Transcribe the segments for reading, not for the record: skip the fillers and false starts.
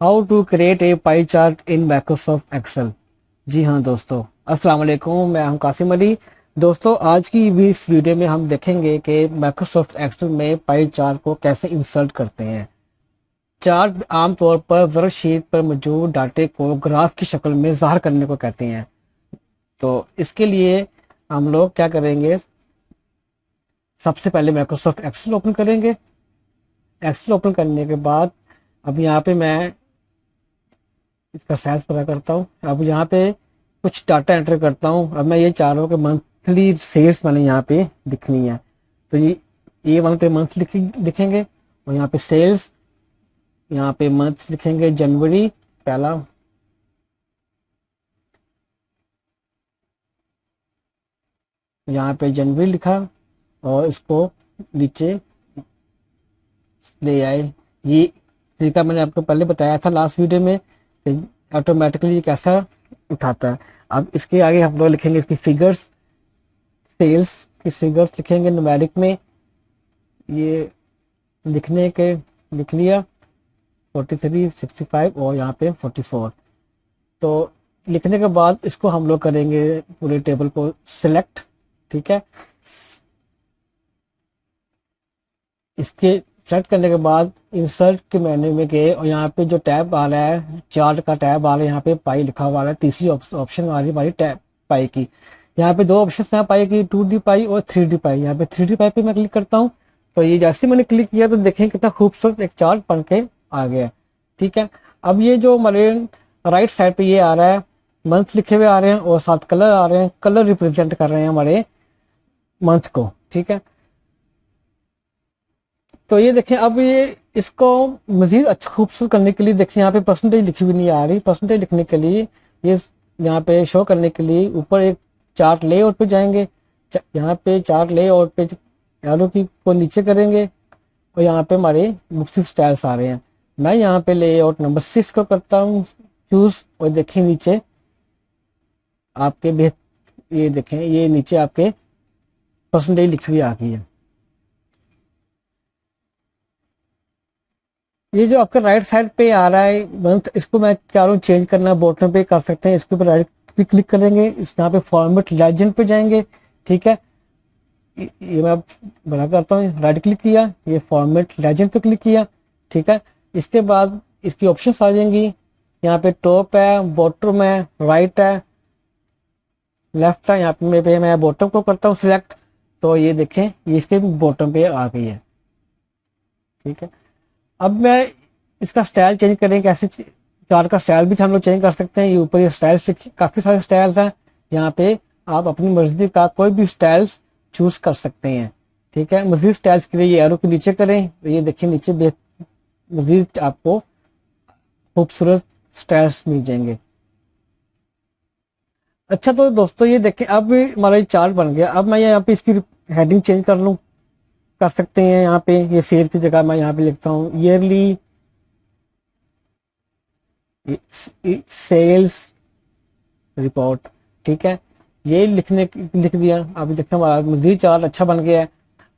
How to create a pie chart in Microsoft Excel. जी हाँ दोस्तों, अस्सलाम वालेकुम। मैं हूं कासिम अली। दोस्तों, आज की भी इस वीडियो में हम देखेंगे कि माइक्रोसॉफ्ट एक्सेल में पाई चार्ट को कैसे इंसर्ट करते हैं। चार्ट आमतौर पर वर्कशीट पर मौजूद डाटे को ग्राफ की शक्ल में ज़ाहिर करने को कहते हैं। तो इसके लिए हम लोग क्या करेंगे, सबसे पहले माइक्रोसॉफ्ट एक्सेल ओपन करेंगे। एक्सेल ओपन करने के बाद अब यहाँ पे मैं इसका साइज पता करता हूँ। अब यहाँ पे कुछ डाटा एंटर करता हूँ। अब मैं ये चाह रहा हूँ कि मंथली सेल्स मैंने यहाँ पे दिखनी है। तो ये वहाँ पे मंथ लिखेंगे और यहाँ पे सेल्स, यहाँ पे मंथ लिखेंगे जनवरी पहला, यहाँ पे जनवरी लिखा और इसको नीचे ले आए। ये तरीका मैंने आपको पहले बताया था लास्ट वीडियो में कि ऑटोमेटिकली कैसा उठाता है। अब इसके आगे हम लोग लिखेंगे इसकी फिगर्स, सेल्स की फिगर्स लिखेंगे न्यूमेरिक में। ये लिखने के लिख लिया 43, 65 और यहाँ पे 44। तो लिखने के बाद इसको हम लोग करेंगे पूरे टेबल को सिलेक्ट। ठीक है, इसके सेलेक्ट करने के बाद इंसर्ट के मेन्यू में गए और यहाँ पे जो टैब आ रहा है, चार्ट का टैब आ रहा है, यहाँ पे पाई लिखा हुआ है। तीसरी ऑप्शन आ रही है हमारी टैब पाई की। यहाँ पे दो ऑप्शन है पाई की, 2D पाई और 3D पाई। यहाँ पे 3D पाई पे मैं क्लिक करता हूँ। तो ये जैसे मैंने क्लिक किया तो देखें कितना खूबसूरत एक चार्ट बन के आ गया। ठीक है, अब ये जो हमारे राइट साइड पे ये आ रहा है, मंथ लिखे हुए आ रहे हैं और साथ कलर आ रहे हैं। कलर रिप्रेजेंट कर रहे हैं हमारे मंथ को। ठीक है, तो ये देखें। अब ये इसको मजीद अच्छा खूबसूरत करने के लिए देखें, यहाँ पे परसेंटेज लिखी हुई नहीं आ रही। परसेंटेज लिखने के लिए ये यहाँ पे शो करने के लिए ऊपर एक चार्ट लेआउट पे जाएंगे। यहाँ पे चार्ट लेआउट पे एरो की को नीचे करेंगे और यहाँ पे हमारे मुख्तलिफ स्टाइल्स आ रहे हैं। मैं यहाँ पे लेआउट नंबर 6 को करता हूँ चूज और देखें नीचे आपके ये देखें, ये नीचे आपके परसेंटेज लिखी हुई आ गई है। ये जो आपका राइट साइड पे आ रहा है मंथ, इसको मैं चाह रहा हूँ चेंज करना, बॉटम पे कर सकते हैं। इसके ऊपर राइट पे क्लिक करेंगे, इस यहाँ पे फॉर्मेट लेजेंड पे जाएंगे। ठीक है, ये मैं बना करता हूँ। राइट क्लिक किया, ये फॉर्मेट लेजेंड पे क्लिक किया। ठीक है, इसके बाद इसकी ऑप्शंस आ जाएंगी। यहाँ पे टॉप है, बॉटम है, राइट है, लेफ्ट है। यहाँ पे मैं बॉटम को करता हूँ सिलेक्ट। तो ये देखें, ये इसके बॉटम पे आ गई है। ठीक है, अब मैं इसका स्टाइल चेंज करें कैसे, चार्ट का स्टाइल भी हम लोग चेंज कर सकते हैं। ये ऊपर ये स्टाइल्स, काफी सारे स्टाइल्स हैं। यहाँ पे आप अपनी मर्जी का कोई भी स्टाइल्स चूज कर सकते हैं। ठीक है, मजीद स्टाइल्स के लिए ये एरो के नीचे करें तो ये देखिए नीचे मजीद आपको खूबसूरत स्टाइल्स मिल जाएंगे। अच्छा, तो दोस्तों ये देखें, अब हमारा ये चार्ट बन गया। अब मैं यहाँ पे इसकी हेडिंग चेंज कर लूँ, कर सकते हैं। यहाँ पे ये सेल की जगह मैं यहाँ पे लिखता हूँ ईयरली सेल्स रिपोर्ट। ठीक है, ये लिख दिया। अब देखते हमारा मजीद चार्ट अच्छा बन गया है।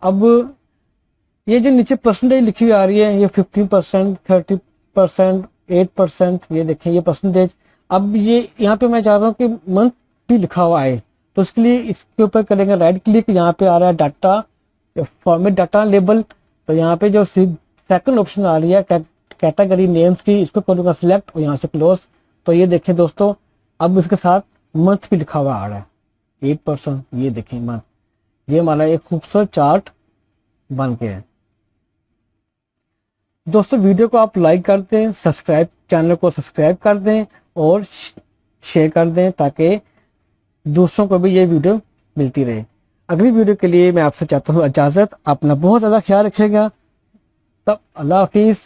अब ये जो नीचे परसेंटेज लिखी हुई आ रही है, ये 15%, 30%, 8%, ये देखें ये परसेंटेज। अब ये यहाँ पे मैं चाह रहा हूँ कि मंथ भी लिखा हुआ है। तो उसके लिए इसके ऊपर करेंगे राइट क्लिक। यहाँ पे आ रहा है डाटा, फॉर्मेट डाटा लेबल। तो यहाँ पे जो सेकंड ऑप्शन आ रही है कैटेगरी नेम्स की, इसको करूंगा सिलेक्ट और यहाँ से क्लोज। तो ये देखें दोस्तों, अब इसके साथ मंथ भी लिखा हुआ आ रहा है 8%। ये देखें मंथ, ये हमारा एक खूबसूरत चार्ट बन गया है। दोस्तों, वीडियो को आप लाइक कर दें, सब्सक्राइब, चैनल को सब्सक्राइब कर दें और शेयर कर दें ताकि दूसरों को भी ये वीडियो मिलती रहे। अगली वीडियो के लिए मैं आपसे चाहता हूँ इजाजत। अपना बहुत ज्यादा ख्याल रखिएगा। तब अल्लाह हाफिज।